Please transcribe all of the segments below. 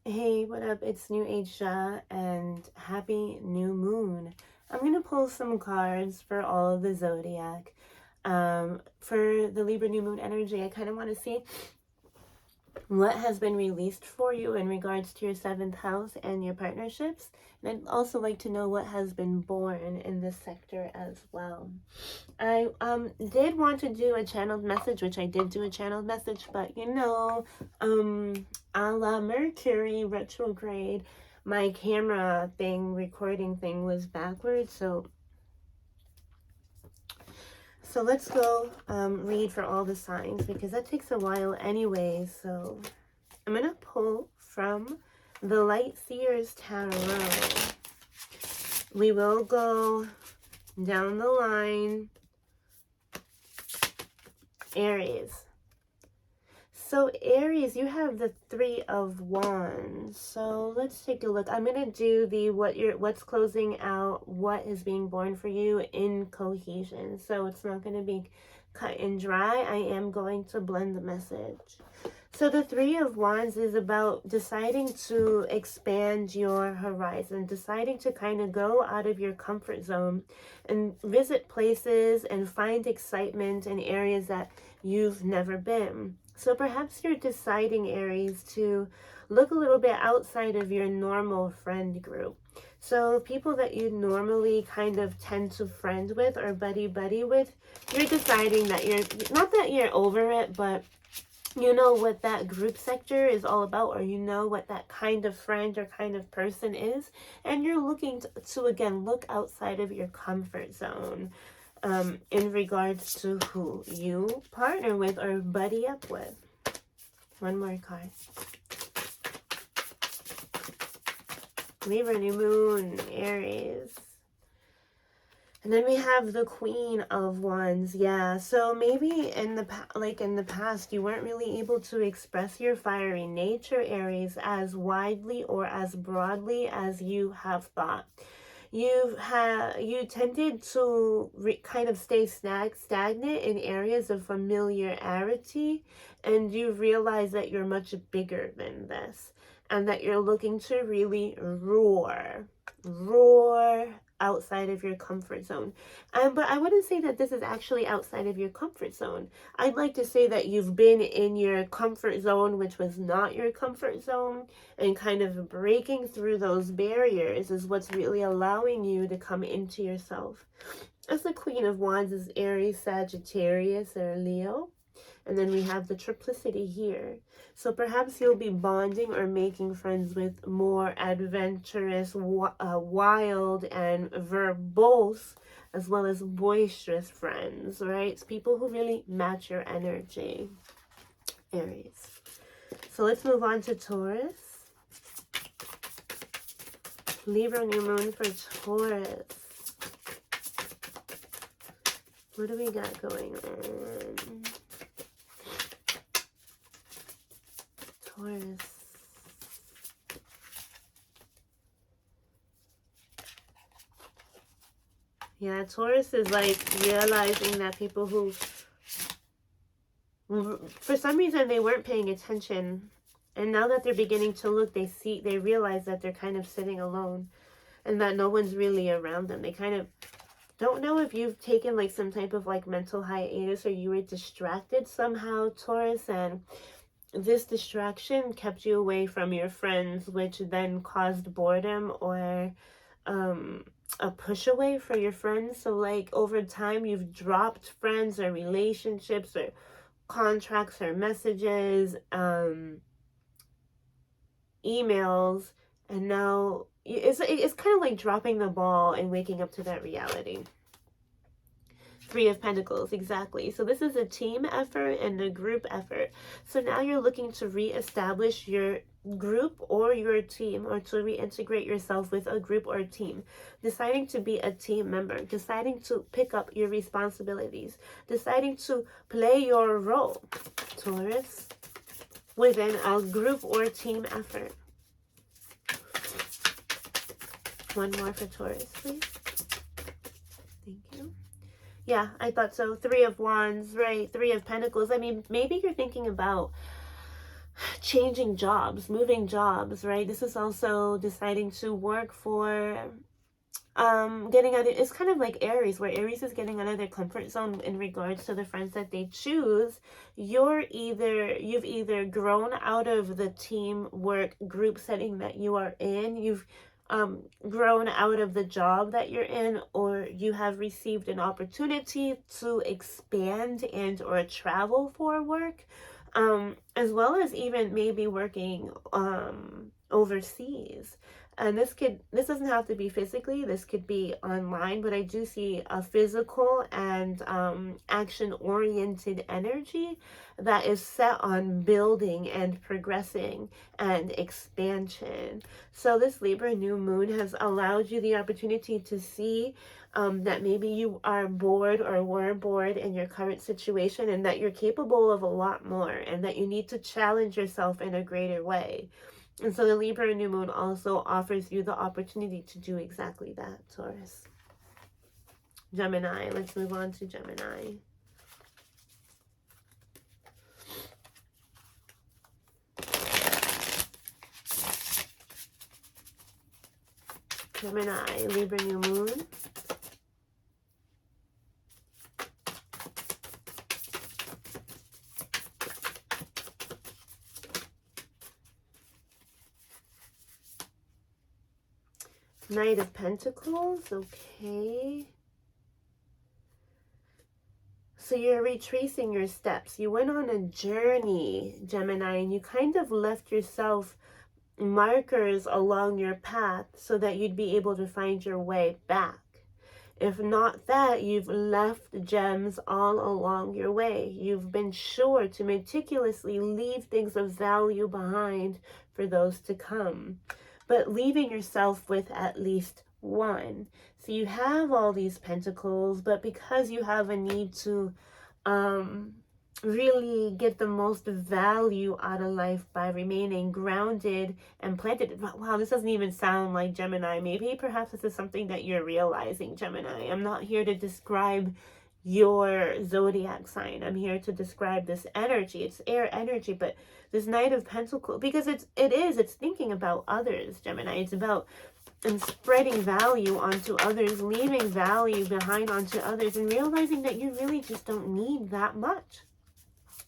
Hey, what up? It's New Age Sha and happy new moon. I'm going to pull some cards for all of the zodiac. For the Libra new moon energy, I kind of want to see what has been released for you in regards to your 7th house and your partnerships. And I'd also like to know what has been born in this sector as well. I did want to do a channeled message, which I did do a channeled message, but you know, a la Mercury retrograde, my camera thing, recording thing was backwards, so let's go read for all the signs, because that takes a while anyway. So I'm gonna pull from the Light Seers Tarot. We will go down the line. Aries. So Aries, you have the 3 of Wands. So let's take a look. I'm gonna do the what's closing out, what is being born for you in cohesion. So it's not gonna be cut and dry. I am going to blend the message. So the 3 of Wands is about deciding to expand your horizon, deciding to kind of go out of your comfort zone and visit places and find excitement in areas that you've never been. So perhaps you're deciding, Aries, to look a little bit outside of your normal friend group. So people that you normally kind of tend to friend with or buddy with, you're deciding that you're, not that you're over it, but you know what that group sector is all about, or you know what that kind of friend or kind of person is, and you're looking to again, look outside of your comfort zone in regards to who you partner with or buddy up with. One more card. Libra, new moon, Aries. And then we have the Queen of Wands. Yeah, so maybe in the past, you weren't really able to express your fiery nature, Aries, as widely or as broadly as you have thought. You tended to kind of stay stagnant in areas of familiarity, and you realize that you're much bigger than this, and that you're looking to really roar outside of your comfort zone. But I wouldn't say that this is actually outside of your comfort zone. I'd like to say that you've been in your comfort zone, which was not your comfort zone, and kind of breaking through those barriers is what's really allowing you to come into yourself. As the Queen of Wands is Aries, Sagittarius, or Leo. And then we have the triplicity here. So perhaps you'll be bonding or making friends with more adventurous, wild, and verbose, as well as boisterous friends, right? It's people who really match your energy, Aries. So let's move on to Taurus. Libra new moon for Taurus. What do we got going on? Taurus. Yeah, Taurus is like realizing that people who, for some reason, they weren't paying attention, and now that they're beginning to look, they realize that they're kind of sitting alone, and that no one's really around them. They kind of don't know if you've taken like some type of like mental hiatus, or you were distracted somehow, Taurus, and this distraction kept you away from your friends, which then caused boredom or a push away for your friends. So like over time, you've dropped friends or relationships or contracts or messages, emails, and now it's kind of like dropping the ball and waking up to that reality. 3 of Pentacles, exactly. So this is a team effort and a group effort. So now you're looking to reestablish your group or your team, or to reintegrate yourself with a group or a team. Deciding to be a team member, deciding to pick up your responsibilities, deciding to play your role, Taurus, within a group or team effort. One more for Taurus, please. Thank you. Yeah, I thought so. 3 of Wands, right? 3 of Pentacles. I mean, maybe you're thinking about changing jobs, moving jobs, right? This is also deciding to work for getting out of, it's kind of like Aries, where Aries is getting out of their comfort zone in regards to the friends that they choose. You've either grown out of the teamwork group setting that you are in, you've grown out of the job that you're in, or you have received an opportunity to expand and or travel for work, as well as even maybe working overseas. And this doesn't have to be physically, this could be online, but I do see a physical and action-oriented energy that is set on building and progressing and expansion. So this Libra new moon has allowed you the opportunity to see that maybe you are bored or were bored in your current situation, and that you're capable of a lot more, and that you need to challenge yourself in a greater way. And so the Libra new moon also offers you the opportunity to do exactly that, Taurus. Gemini, let's move on to Gemini. Gemini, Libra new moon. Knight of Pentacles, okay. So you're retracing your steps. You went on a journey, Gemini, and you kind of left yourself markers along your path so that you'd be able to find your way back. If not that, you've left gems all along your way. You've been sure to meticulously leave things of value behind for those to come, but leaving yourself with at least one. So you have all these pentacles, but because you have a need to really get the most value out of life by remaining grounded and planted. Wow, this doesn't even sound like Gemini. Maybe perhaps this is something that you're realizing, Gemini. I'm not here to describe your zodiac sign. I'm here to describe this energy. It's air energy, but this Knight of Pentacles, because it's thinking about others, Gemini. It's about spreading value onto others, leaving value behind onto others, and realizing that you really just don't need that much.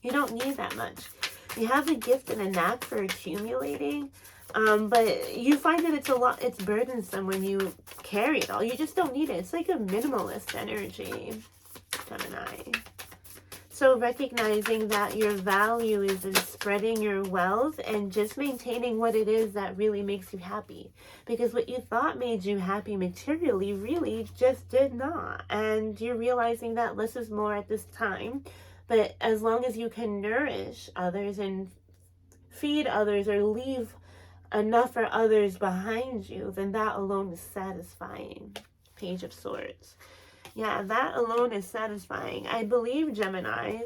You don't need that much. You have a gift and a knack for accumulating, but you find that it's burdensome when you carry it all. You just don't need it. It's like a minimalist energy, Gemini. So recognizing that your value is in spreading your wealth and just maintaining what it is that really makes you happy. Because what you thought made you happy materially really just did not. And you're realizing that less is more at this time. But as long as you can nourish others and feed others or leave enough for others behind you, then that alone is satisfying. Page of Swords. Yeah, that alone is satisfying. I believe, Gemini,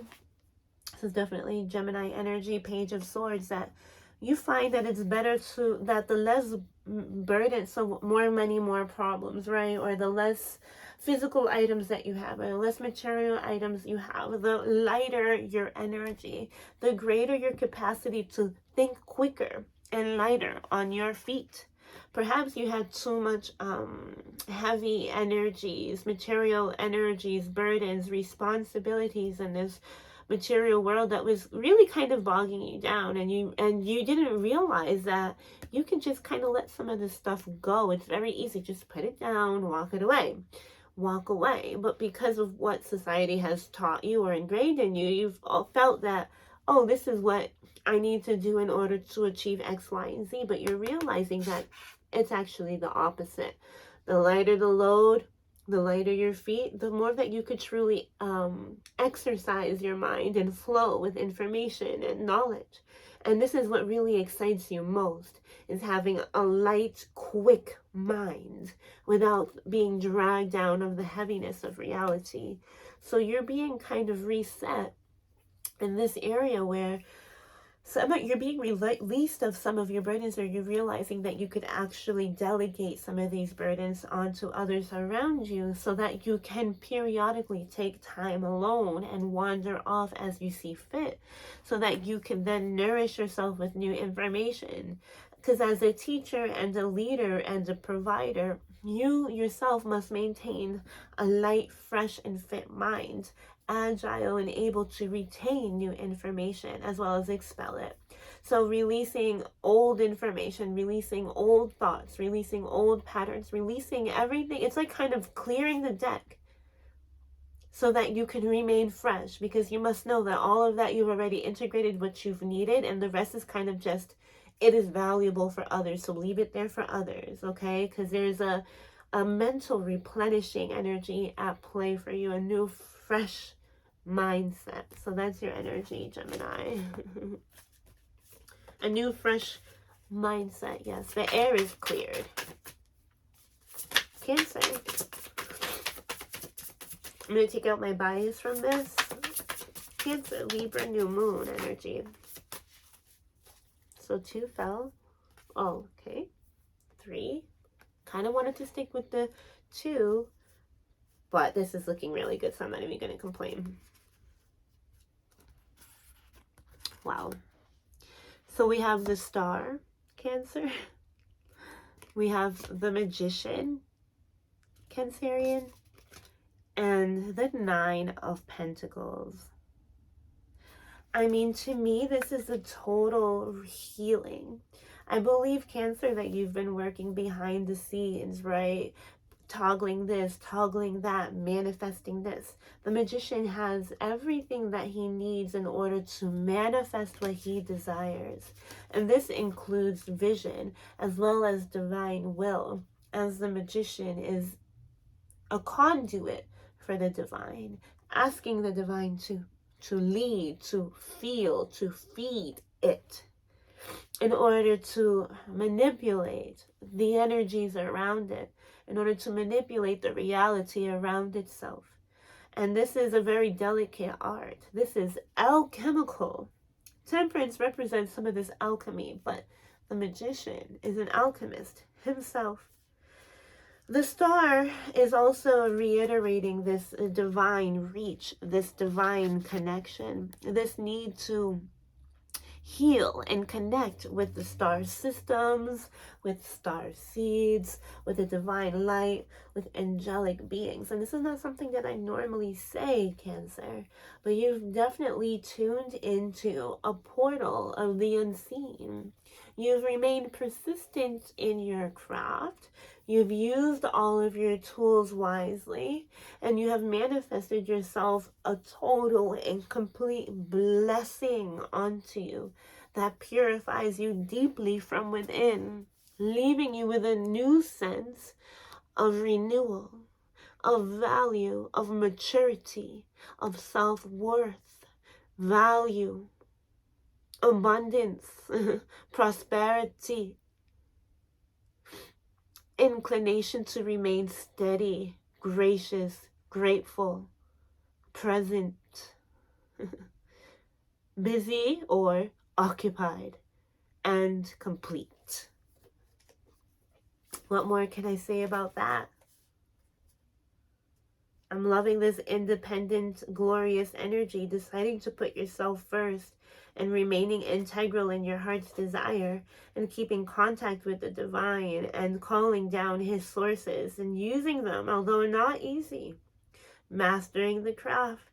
this is definitely Gemini energy, Page of Swords, that you find that it's better that the less burden, so more money, more problems, right? Or the less physical items that you have, or the less material items you have, the lighter your energy, the greater your capacity to think quicker and lighter on your feet. Perhaps you had too much heavy energies, material energies, burdens, responsibilities in this material world that was really kind of bogging you down, and you didn't realize that you can just kind of let some of this stuff go. It's very easy. Just put it down, walk away. But because of what society has taught you or ingrained in you, you've all felt that, oh, this is what I need to do in order to achieve X, Y, and Z. But you're realizing that it's actually the opposite. The lighter the load, the lighter your feet, the more that you could truly exercise your mind and flow with information and knowledge. And this is what really excites you most, is having a light, quick mind without being dragged down of the heaviness of reality. So you're being kind of reset in this area where you're being released of some of your burdens, or you're realizing that you could actually delegate some of these burdens onto others around you, so that you can periodically take time alone and wander off as you see fit, so that you can then nourish yourself with new information. Because as a teacher and a leader and a provider, you yourself must maintain a light, fresh, and fit mind, agile and able to retain new information as well as expel it. So releasing old information, releasing old thoughts, releasing old patterns, releasing everything. It's like kind of clearing the deck so that you can remain fresh, because you must know that all of that you've already integrated what you've needed, and the rest is kind of just, it is valuable for others, so leave it there for others, okay? Because there's a mental replenishing energy at play for you, a new fresh mindset. So that's your energy, Gemini. A new fresh mindset. Yes, the air is cleared. Cancer. I'm going to take out my bias from this. Cancer, Libra, new moon energy. So 2 fell. Oh, okay. 3. Kind of wanted to stick with the 2, but this is looking really good, so I'm not even going to complain. Wow. So we have the Star, Cancer. We have the Magician, Cancerian. And the 9 of Pentacles. I mean, to me, this is a total healing. I believe, Cancer, that you've been working behind the scenes, right? Toggling this, toggling that, manifesting this. The Magician has everything that he needs in order to manifest what he desires. And this includes vision as well as divine will, as the Magician is a conduit for the divine, asking the divine to lead, to feel, to feed it, in order to manipulate the energies around it, in order to manipulate the reality around itself. And this is a very delicate art. This is alchemical. Temperance represents some of this alchemy, but the Magician is an alchemist himself. The Star is also reiterating this divine reach, this divine connection, this need to heal and connect with the star systems, with star seeds, with the divine light, with angelic beings. And this is not something that I normally say, Cancer, but you've definitely tuned into a portal of the unseen. You've remained persistent in your craft. You've used all of your tools wisely, and you have manifested yourself a total and complete blessing onto you that purifies you deeply from within, leaving you with a new sense of renewal, of value, of maturity, of self-worth, value, abundance, prosperity, inclination to remain steady, gracious, grateful, present, busy or occupied, and complete. What more can I say about that? I'm loving this independent, glorious energy, deciding to put yourself first and remaining integral in your heart's desire, and keeping contact with the divine and calling down his sources and using them, although not easy. Mastering the craft.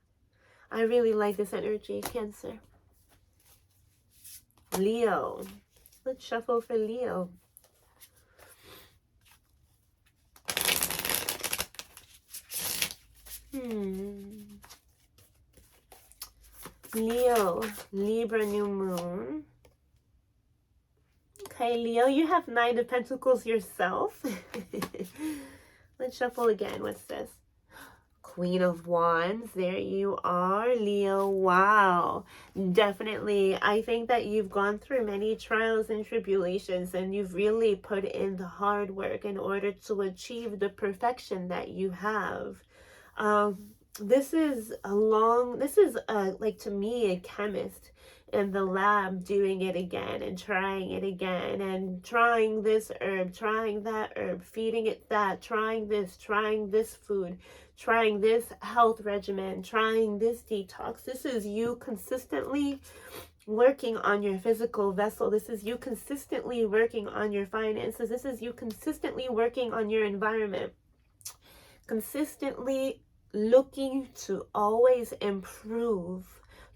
I really like this energy, Cancer. Leo. Let's shuffle for Leo. Leo, Libra, new moon. Okay, Leo, you have 9 of Pentacles yourself. Let's shuffle again. What's this? Queen of Wands. There you are, Leo. Wow. Definitely. I think that you've gone through many trials and tribulations, and you've really put in the hard work in order to achieve the perfection that you have. This is like, to me, a chemist in the lab doing it again and trying it again and trying this herb, trying that herb, feeding it that, trying this food, trying this health regimen, trying this detox. This is you consistently working on your physical vessel. This is you consistently working on your finances. This is you consistently working on your environment. Consistently looking to always improve,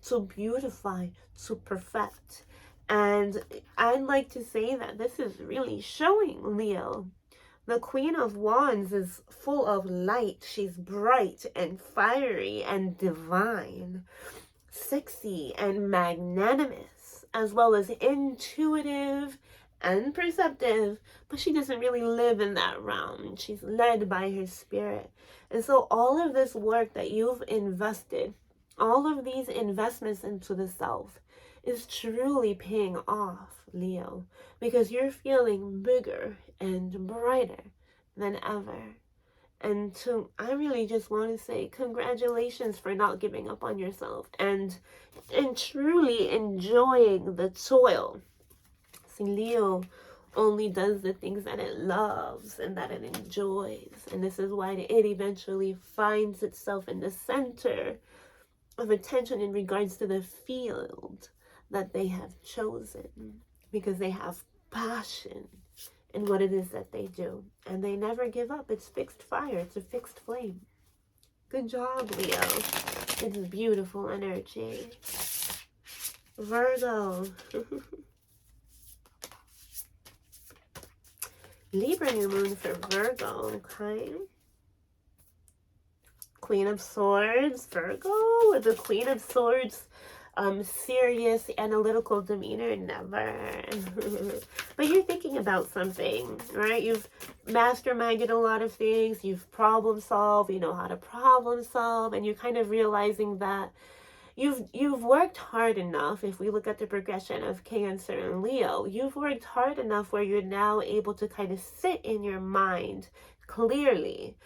to beautify, to perfect. And I'd like to say that this is really showing, Leo. The Queen of Wands is full of light. She's bright and fiery and divine, sexy and magnanimous, as well as intuitive and perceptive, but she doesn't really live in that realm. She's led by her spirit. And so all of this work that you've invested, all of these investments into the self, is truly paying off, Leo, because you're feeling bigger and brighter than ever. And I really just want to say congratulations for not giving up on yourself and truly enjoying the toil. See, Leo only does the things that it loves and that it enjoys. And this is why it eventually finds itself in the center of attention in regards to the field that they have chosen, because they have passion in what it is that they do, and they never give up. It's fixed fire. It's a fixed flame. Good job, Leo. It's beautiful energy. Virgo. Libra new moon for Virgo, okay? Queen of Swords, Virgo, with the Queen of Swords, serious, analytical demeanor, never. But you're thinking about something, right? You've masterminded a lot of things. You've problem solved. You know how to problem solve, and you're kind of realizing that you've worked hard enough. If we look at the progression of Cancer and Leo, you've worked hard enough where you're now able to kind of sit in your mind clearly,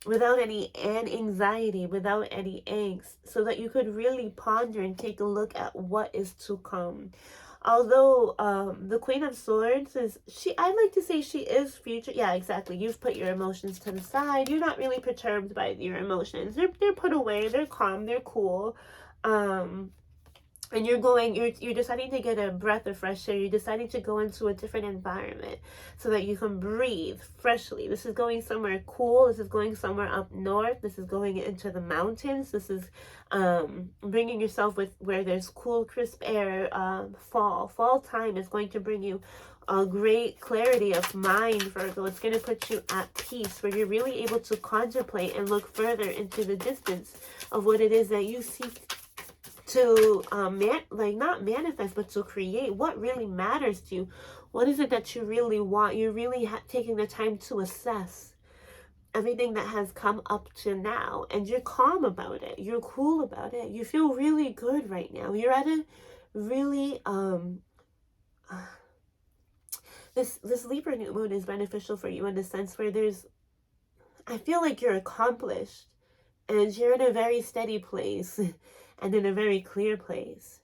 without any anxiety, without any angst, so that you could really ponder and take a look at what is to come. Although the Queen of Swords I'd like to say she is future. Yeah, exactly. You've put your emotions to the side. You're not really perturbed by your emotions. They're put away. They're calm. They're cool. And you're deciding to get a breath of fresh air. You're deciding to go into a different environment so that you can breathe freshly. This is going somewhere cool. This is going somewhere up north. This is going into the mountains. This is bringing yourself where there's cool, crisp air. Fall time is going to bring you a great clarity of mind, Virgo. It's going to put you at peace, where you're really able to contemplate and look further into the distance of what it is that you seek to not manifest, but to create. What really matters to you? What is it that you really want? You're really taking the time to assess everything that has come up to now, and you're calm about it. You're cool about it. You feel really good right now. You're at a really this Libra new moon is beneficial for you in the sense where I feel like you're accomplished and you're in a very steady place and in a very clear place.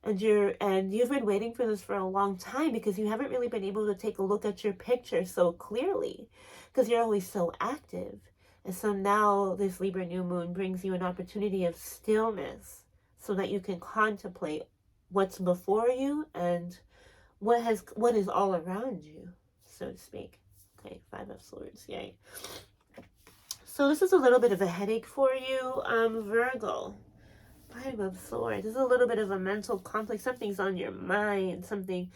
And you've been waiting for this for a long time, because you haven't really been able to take a look at your picture so clearly, because you're always so active. And so now this Libra new moon brings you an opportunity of stillness so that you can contemplate what's before you and what is all around you, so to speak. Okay, 5 of Swords, yay. So this is a little bit of a headache for you, Virgo. 5 of Swords. This is a little bit of a mental conflict. Something's on your mind. Something,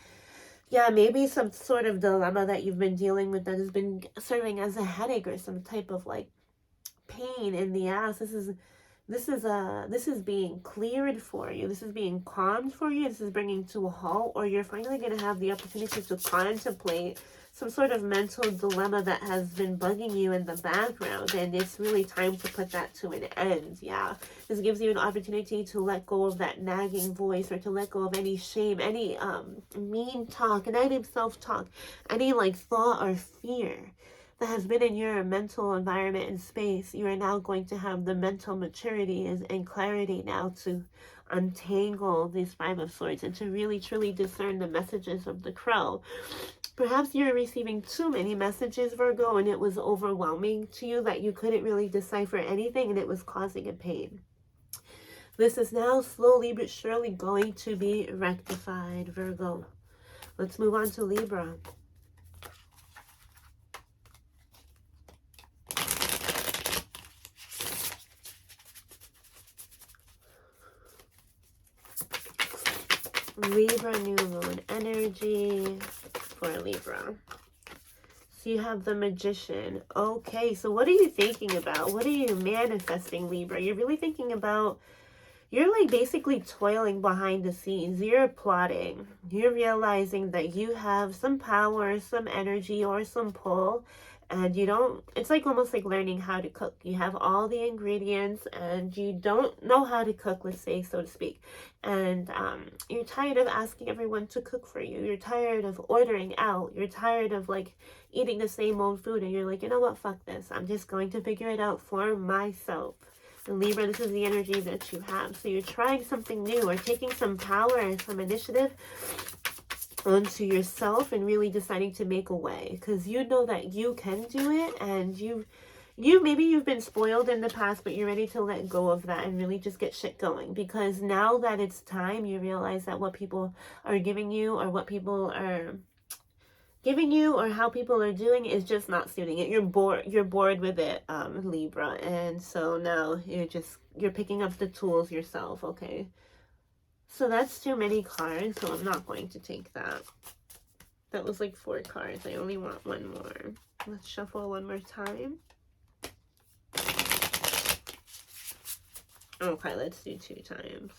yeah, maybe some sort of dilemma that you've been dealing with that has been serving as a headache or some type of like pain in the ass. This is being cleared for you. This is being calmed for you. This is bringing to a halt, or you're finally going to have the opportunity to contemplate some sort of mental dilemma that has been bugging you in the background, and it's really time to put that to an end. Yeah, this gives you an opportunity to let go of that nagging voice, or to let go of any shame, any mean talk, negative self-talk, any like thought or fear that has been in your mental environment and space. You are now going to have the mental maturity and clarity now to untangle these Five of Swords and to really truly discern the messages of the crow. Perhaps you're receiving too many messages, Virgo, and it was overwhelming to you that you couldn't really decipher anything and it was causing a pain. This is now slowly but surely going to be rectified, Virgo. Let's move on to Libra. Libra new moon energy for Libra. So you have the Magician. Okay, so what are you thinking about? What are you manifesting, Libra? You're really thinking about, you're like basically toiling behind the scenes. You're plotting. You're realizing that you have some power, some energy, or some pull. And you don't, it's like almost like learning how to cook. You have all the ingredients and you don't know how to cook, let's say, so to speak. And you're tired of asking everyone to cook for you. You're tired of ordering out. You're tired of like eating the same old food. And you're like, you know what, fuck this. I'm just going to figure it out for myself. And Libra, this is the energy that you have. So you're trying something new or taking some power and some initiative onto yourself and really deciding to make a way, because you know that you can do it, and maybe you've been spoiled in the past, but you're ready to let go of that and really just get shit going, because now that it's time, you realize that what people are giving you or what people are giving you or how people are doing is just not suiting it. You're bored with it, Libra, and so now you're picking up the tools yourself. Okay, so that's too many cards, so I'm not going to take that. That was like 4 cards. I only want one more. Let's shuffle one more time. Okay, let's do 2 times.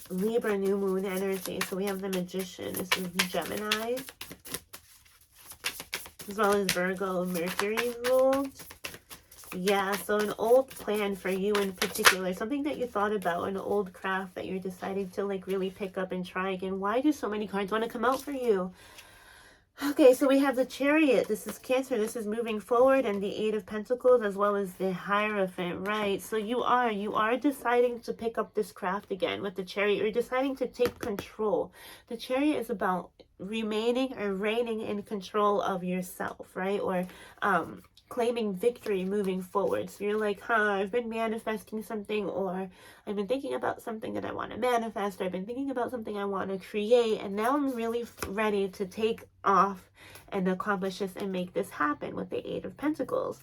Libra new moon energy. So we have the Magician. This is Gemini, as well as Virgo, Mercury ruled. Yeah, so an old plan for you in particular, something that you thought about, an old craft that you're deciding to like really pick up and try again. Why do so many cards want to come out for you? Okay, so we have the Chariot. This is Cancer. This is moving forward, and the 8 of Pentacles, as well as the Hierophant, right? So you are deciding to pick up this craft again with the Chariot. You're deciding to take control. The Chariot is about remaining or reigning in control of yourself, right? Or claiming victory moving forward. So you're like, I've been manifesting something, or I've been thinking about something that I want to manifest, or I've been thinking about something I want to create, and now I'm really ready to take off and accomplish this and make this happen with the 8 of Pentacles.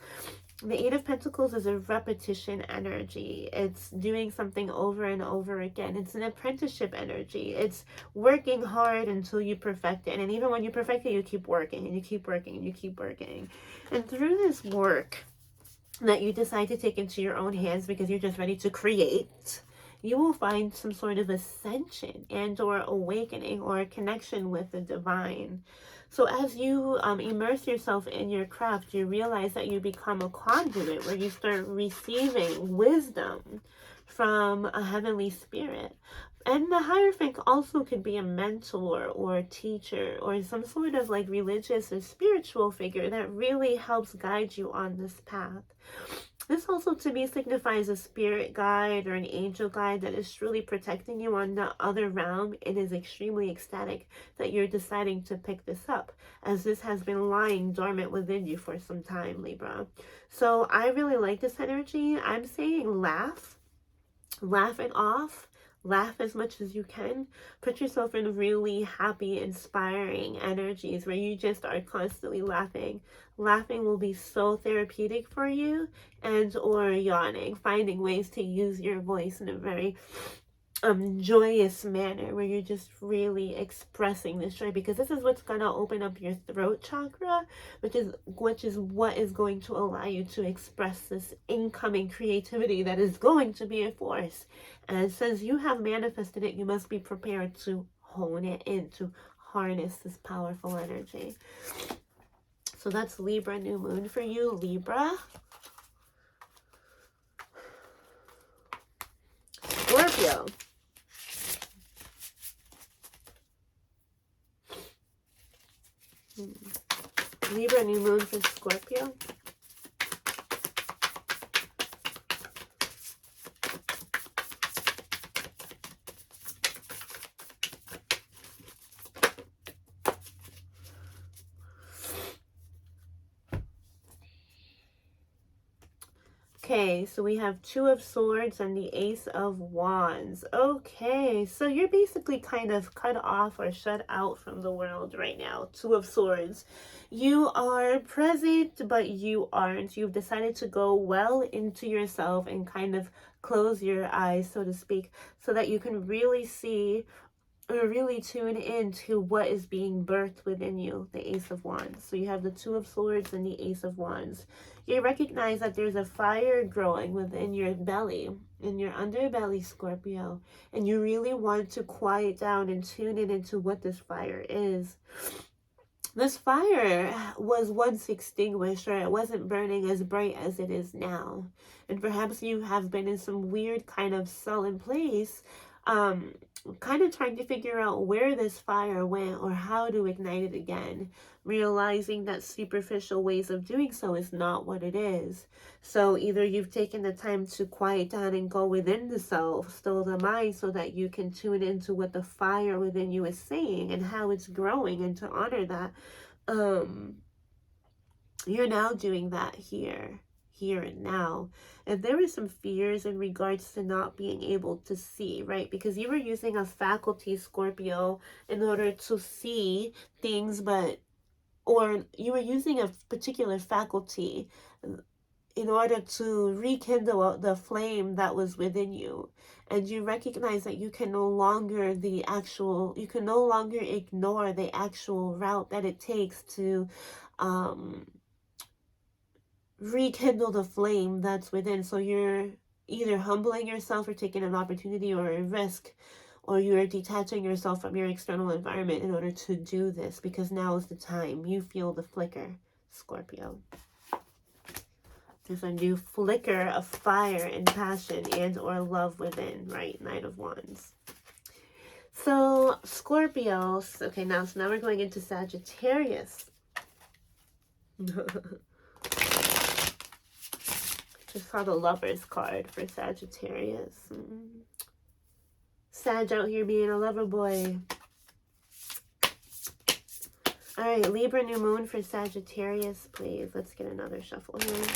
The 8 of Pentacles is a repetition energy. It's doing something over and over again. It's an apprenticeship energy. It's working hard until you perfect it. And even when you perfect it, you keep working and you keep working and you keep working. And through this work that you decide to take into your own hands because you're just ready to create, you will find some sort of ascension and or awakening or a connection with the divine. So as you immerse yourself in your craft, you realize that you become a conduit where you start receiving wisdom from a heavenly spirit. And the Hierophant also could be a mentor or a teacher or some sort of like religious or spiritual figure that really helps guide you on this path. This also to me signifies a spirit guide or an angel guide that is truly protecting you on the other realm. It is extremely ecstatic that you're deciding to pick this up, as this has been lying dormant within you for some time, Libra. So I really like this energy. I'm saying laugh it off. Laugh as much as you can. Put yourself in really happy, inspiring energies where you just are constantly laughing. Laughing will be so therapeutic for you, and or yawning. Finding ways to use your voice in a very joyous manner where you're just really expressing this joy, because this is what's going to open up your throat chakra, which is what is going to allow you to express this incoming creativity that is going to be a force. And since you have manifested it, you must be prepared to hone it in, to harness this powerful energy. So that's Libra new moon for you, Libra. Scorpio. Libra new moon for Scorpio. Okay, so we have Two of Swords and the Ace of Wands. Okay, so you're basically kind of cut off or shut out from the world right now. Two of Swords. You are present, but you aren't. You've decided to go well into yourself and kind of close your eyes, so to speak, so that you can really see or really tune into what is being birthed within you, the Ace of Wands. So you have the Two of Swords and the Ace of Wands. You recognize that there's a fire growing within your belly, in your underbelly, Scorpio, and you really want to quiet down and tune in into what this fire is. This fire was once extinguished, or it wasn't burning as bright as it is now. And perhaps you have been in some weird kind of sullen place, kind of trying to figure out where this fire went or how to ignite it again, realizing that superficial ways of doing so is not what it is. So either you've taken the time to quiet down and go within the self, still the mind, so that you can tune into what the fire within you is saying and how it's growing, and to honor that. You're now doing that here and now. And there were some fears in regards to not being able to see, right? Because you were using a faculty, Scorpio, in order to see things, or you were using a particular faculty in order to rekindle the flame that was within you. And you recognize that you can no longer ignore the actual route that it takes to rekindle the flame that's within. So you're either humbling yourself or taking an opportunity or a risk, or you're detaching yourself from your external environment in order to do this, because now is the time. You feel the flicker, Scorpio. There's a new flicker of fire and passion and or love within, right? Knight of Wands. So Scorpio, okay, so now we're going into Sagittarius. Just saw the Lover's card for Sagittarius. Sag out here being a lover boy. All right, Libra new moon for Sagittarius, please. Let's get another shuffle here.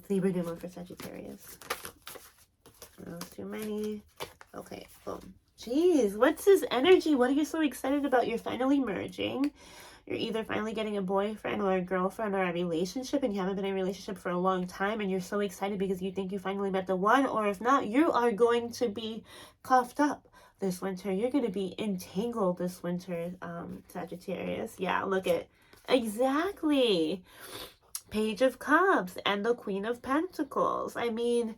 Libra new moon for Sagittarius. No, too many. Okay, boom. Jeez, what's this energy? What are you so excited about? You're finally merging. You're either finally getting a boyfriend or a girlfriend or a relationship, and you haven't been in a relationship for a long time, and you're so excited because you think you finally met the one. Or if not, you are going to be cuffed up this winter. You're going to be entangled this winter, Sagittarius. Yeah, look at exactly. Page of Cups and the Queen of Pentacles. I mean,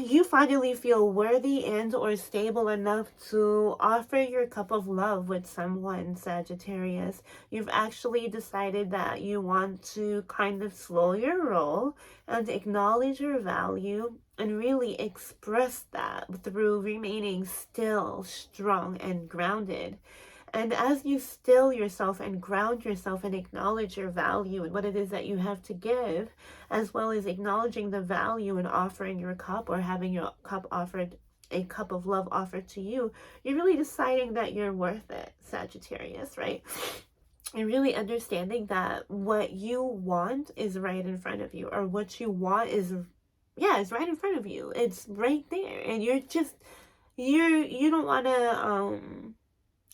you finally feel worthy and or stable enough to offer your cup of love with someone, Sagittarius. You've actually decided that you want to kind of slow your roll and acknowledge your value and really express that through remaining still, strong, and grounded. And as you still yourself and ground yourself and acknowledge your value and what it is that you have to give, as well as acknowledging the value in offering your cup or having your cup offered, a cup of love offered to you, you're really deciding that you're worth it, Sagittarius, right? And really understanding that what you want is right in front of you, or what you want is right in front of you. It's right there. And you don't want to,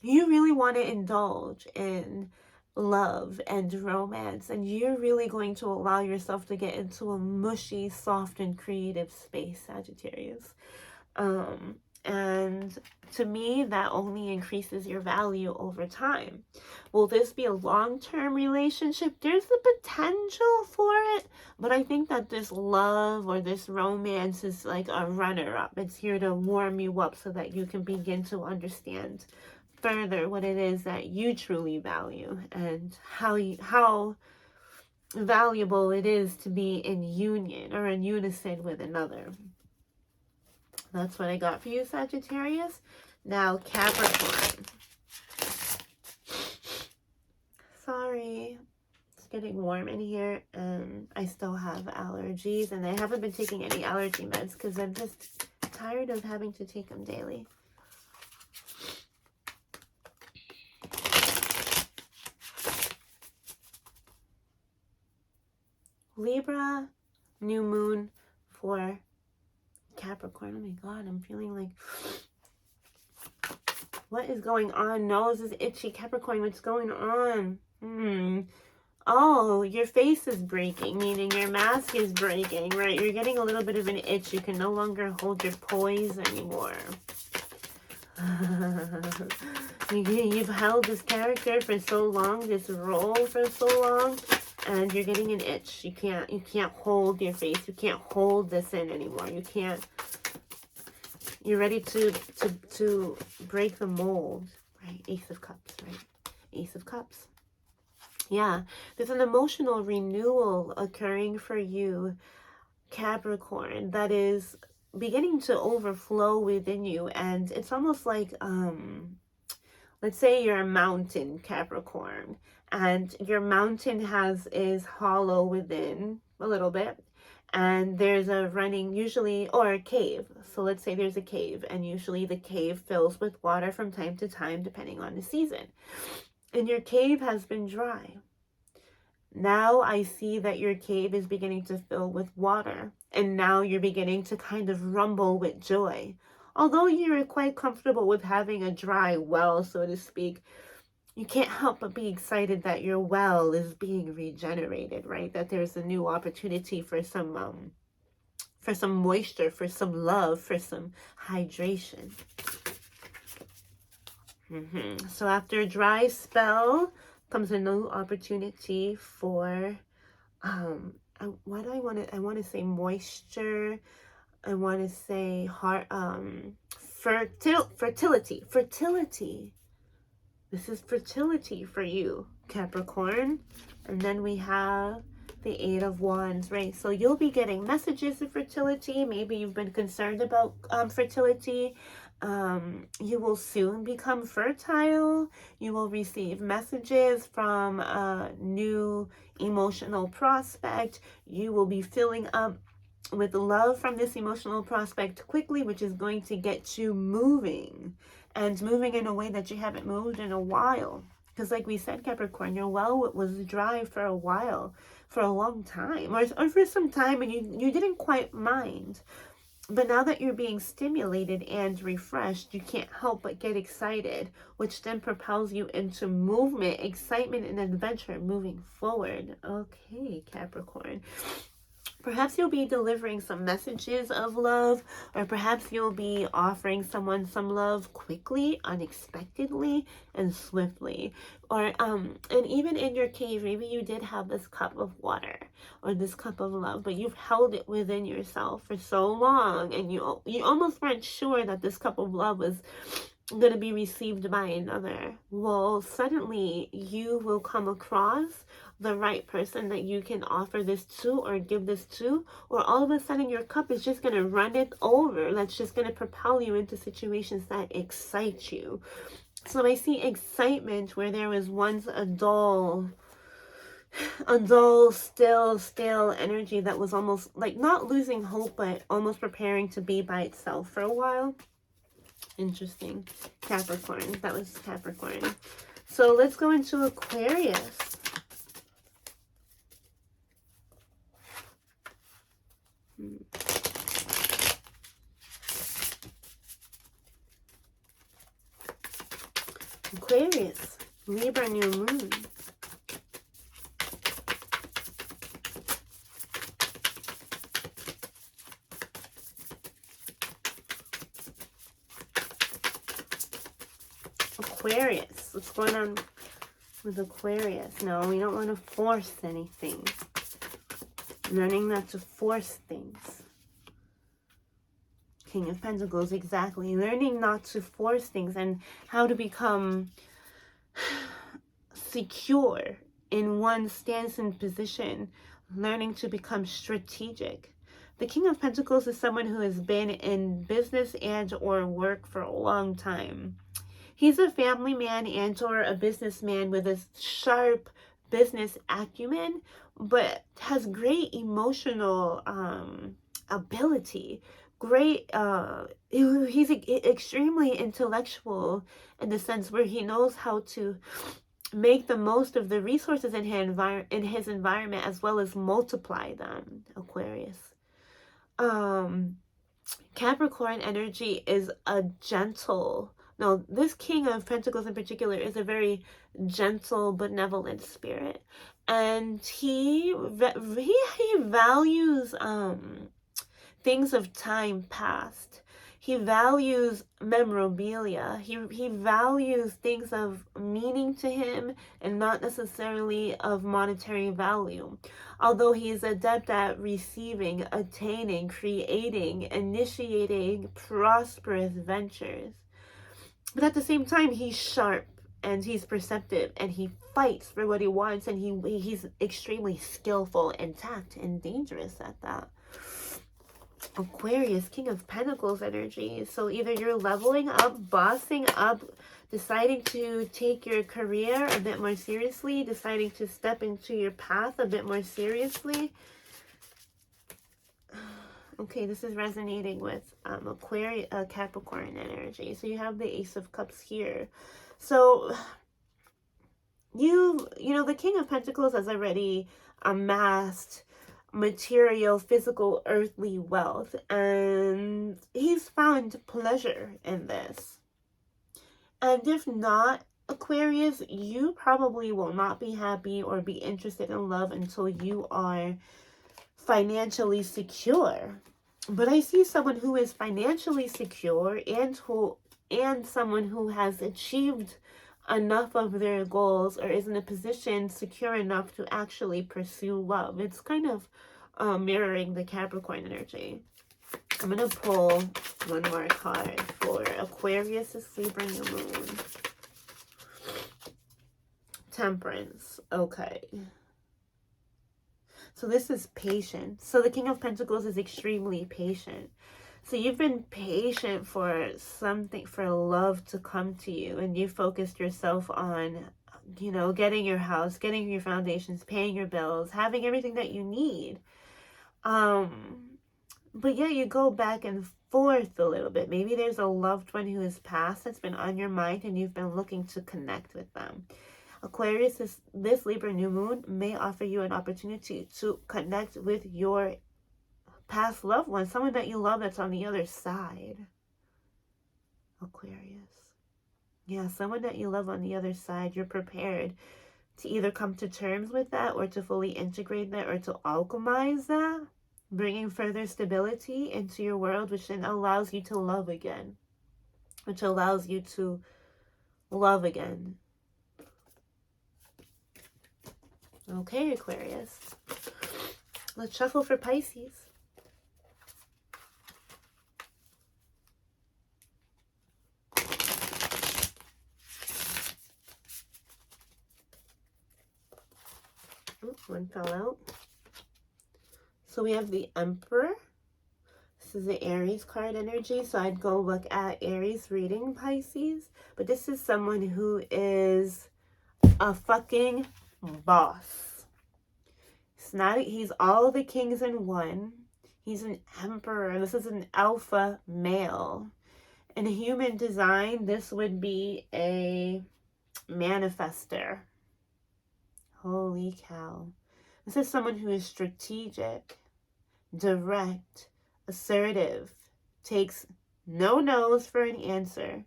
you really want to indulge in love and romance, and you're really going to allow yourself to get into a mushy, soft, and creative space, Sagittarius. And to me, that only increases your value over time. Will this be a long-term relationship? There's the potential for it, but I think that this love or this romance is like a runner-up. It's here to warm you up so that you can begin to understand further what it is that you truly value and how valuable it is to be in union or in unison with another. That's what I got for you, Sagittarius. Now, Capricorn. Sorry. It's getting warm in here, and I still have allergies, and I haven't been taking any allergy meds because I'm just tired of having to take them daily. Libra, new moon for Capricorn. Oh my God, I'm feeling like, what is going on? Nose is itchy. Capricorn, what's going on? Oh, your face is breaking, meaning your mask is breaking, right? You're getting a little bit of an itch. You can no longer hold your poise anymore. You've held this character for so long, this role for so long, and you're getting an itch. You can't hold your face. You can't hold this in anymore. You can't. You're ready to break the mold, right? Ace of Cups, right? Ace of Cups. Yeah, there's an emotional renewal occurring for you, Capricorn, that is beginning to overflow within you. And it's almost like, let's say you're a mountain, Capricorn, and your mountain is hollow within a little bit. And there's a running, usually, or a cave. So let's say there's a cave, and usually the cave fills with water from time to time, depending on the season. And your cave has been dry. Now I see that your cave is beginning to fill with water, and now you're beginning to kind of rumble with joy. Although you're quite comfortable with having a dry well, so to speak, you can't help but be excited that your well is being regenerated, right? That there's a new opportunity for some moisture, for some love, for some hydration. So after a dry spell comes a new opportunity for I want to say moisture. I want to say heart, fertility. This is fertility for you, Capricorn. And then we have the Eight of Wands, right? So you'll be getting messages of fertility. Maybe you've been concerned about fertility. You will soon become fertile. You will receive messages from a new emotional prospect. You will be filling up with love from this emotional prospect quickly, which is going to get you moving, and moving in a way that you haven't moved in a while. Because like we said, Capricorn, your well was dry for a while, for a long time, or for some time, and you didn't quite mind. But now that you're being stimulated and refreshed, you can't help but get excited, which then propels you into movement, excitement, and adventure moving forward. Okay, Capricorn. Perhaps you'll be delivering some messages of love, or perhaps you'll be offering someone some love quickly, unexpectedly, and swiftly. Or and even in your cave, maybe you did have this cup of water or this cup of love, but you've held it within yourself for so long, and you almost weren't sure that this cup of love was going to be received by another. Well, suddenly you will come across the right person that you can offer this to or give this to, or all of a sudden your cup is just going to run it over. That's just going to propel you into situations that excite you. So I see excitement where there was once a dull, still energy that was almost like not losing hope, but almost preparing to be by itself for a while. Interesting. Capricorn. That was Capricorn. So let's go into Aquarius. Aquarius, Libra new moon. Aquarius, what's going on with Aquarius? No, we don't want to force anything. Learning not to force things. King of Pentacles, exactly. Learning not to force things and how to become secure in one's stance and position. Learning to become strategic. The King of Pentacles is someone who has been in business and or work for a long time. He's a family man and or a businessman with a sharp business acumen, but has great emotional ability. He's extremely intellectual in the sense where he knows how to make the most of the resources in his environment as well as multiply them. Aquarius. Capricorn energy is a gentle, no, this King of Pentacles in particular is a very gentle, benevolent spirit. And he values things of time past. He values memorabilia. He values things of meaning to him and not necessarily of monetary value. Although he is adept at receiving, attaining, creating, initiating prosperous ventures. But at the same time, he's sharp and he's perceptive and he fights for what he wants, and he's extremely skillful and tact and dangerous at that. Aquarius, King of Pentacles energy. So either you're leveling up, bossing up, deciding to take your career a bit more seriously, deciding to step into your path a bit more seriously. Okay, this is resonating with Aquarius, Capricorn energy. So you have the Ace of Cups here. So you know, the King of Pentacles has already amassed material, physical, earthly wealth, and he's found pleasure in this. And if not, Aquarius, you probably will not be happy or be interested in love until you are financially secure. But I see someone who is financially secure and someone who has achieved enough of their goals or is in a position secure enough to actually pursue love. It's kind of mirroring the Capricorn energy. I'm going to pull one more card for Aquarius, Libra, New Moon. Temperance. Okay. So this is patience. So the King of Pentacles is extremely patient. So you've been patient for something, for love to come to you, and you focused yourself on, you know, getting your house, getting your foundations, paying your bills, having everything that you need. But yeah, you go back and forth a little bit. Maybe there's a loved one who has passed that's been on your mind and you've been looking to connect with them. Aquarius, this Libra new moon may offer you an opportunity to connect with your past loved one, someone that you love that's on the other side. Aquarius. Yeah, someone that you love on the other side. You're prepared to either come to terms with that or to fully integrate that or to alchemize that, bringing further stability into your world, which then allows you to love again. Which allows you to love again. Okay, Aquarius. Let's shuffle for Pisces. Oops, one fell out. So we have the Emperor. This is the Aries card energy. So I'd go look at Aries reading Pisces. But this is someone who is a fucking boss. He's all the kings in one. He's an emperor. This is an alpha male. In human design, this would be a manifester. Holy cow. This is someone who is strategic, direct, assertive, takes no no's for an answer.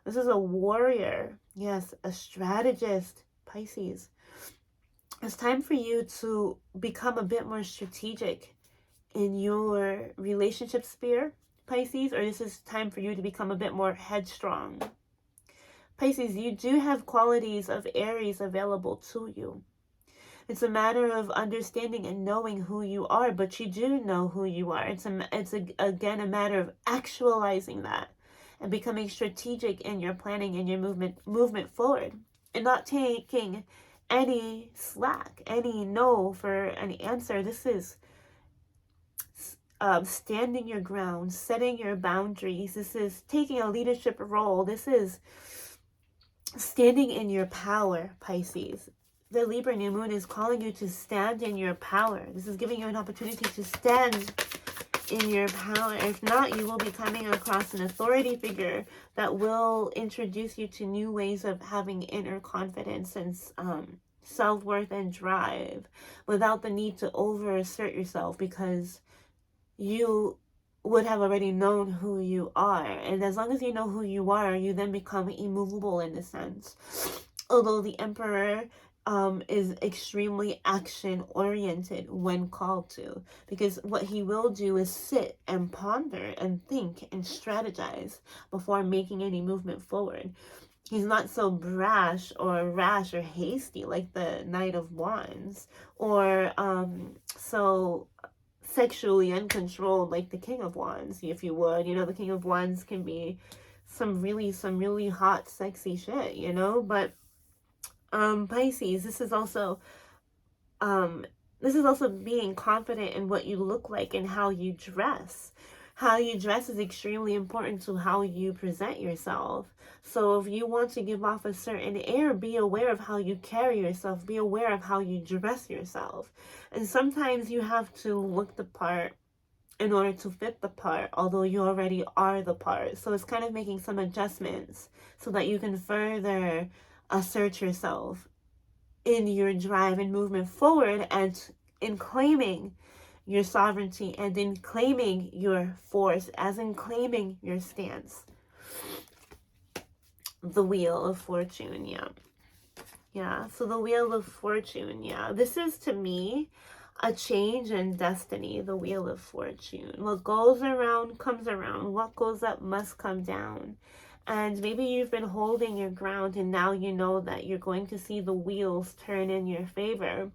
This is a warrior. Yes, a strategist. Pisces. It's time for you to become a bit more strategic in your relationship sphere, Pisces, or this is time for you to become a bit more headstrong. Pisces, you do have qualities of Aries available to you. It's a matter of understanding and knowing who you are, but you do know who you are. It's again a matter of actualizing that and becoming strategic in your planning and your movement forward, and not taking any slack, any no for an answer. This is standing your ground, setting your boundaries. This is taking a leadership role. This is standing in your power, Pisces. The Libra new moon is calling you to stand in your power. This is giving you an opportunity to stand in your power. If not, you will be coming across an authority figure that will introduce you to new ways of having inner confidence and self-worth and drive without the need to over-assert yourself, because you would have already known who you are. And as long as you know who you are, you then become immovable in a sense. Although the Emperor is extremely action-oriented when called to, because what he will do is sit and ponder and think and strategize before making any movement forward. He's not so brash or rash or hasty like the Knight of Wands, or so sexually uncontrolled like the King of Wands, if you would. You know, the King of Wands can be some really hot, sexy shit, you know? But Pisces, this is also being confident in what you look like and how you dress. How you dress is extremely important to how you present yourself. So if you want to give off a certain air, be aware of how you carry yourself. Be aware of how you dress yourself. And sometimes you have to look the part in order to fit the part, although you already are the part. So it's kind of making some adjustments so that you can further assert yourself in your drive and movement forward, and in claiming your sovereignty, and in claiming your force, as in claiming your stance. The Wheel of Fortune, yeah. So the Wheel of Fortune, this is, to me, a change in destiny. The Wheel of Fortune. What goes around comes around. What goes up must come down. And maybe you've been holding your ground, and now you know that you're going to see the wheels turn in your favor.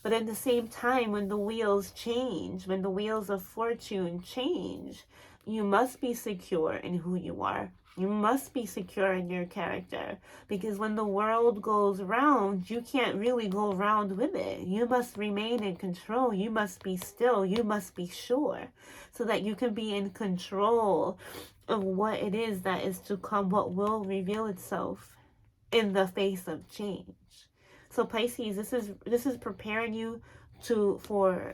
But at the same time, when the wheels change, when the wheels of fortune change, you must be secure in who you are. You must be secure in your character, because when the world goes round, you can't really go round with it. You must remain in control. You must be still. You must be sure, so that you can be in control of what it is that is to come, what will reveal itself in the face of change. So Pisces, this is preparing you for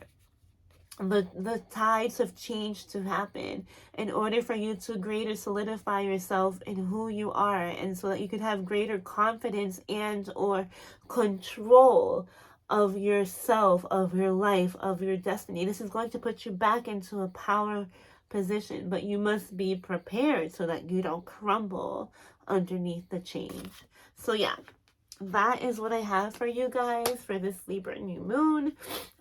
the tides of change to happen, in order for you to greater solidify yourself in who you are, and so that you could have greater confidence and or control of yourself, of your life, of your destiny. This is going to put you back into a power position, but you must be prepared so that you don't crumble underneath the change. So yeah, that is what I have for you guys for this Libra new moon.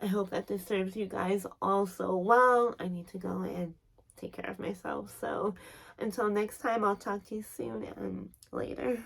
I hope that this serves you guys also well. I need to go and take care of myself. So until next time, I'll talk to you soon and later.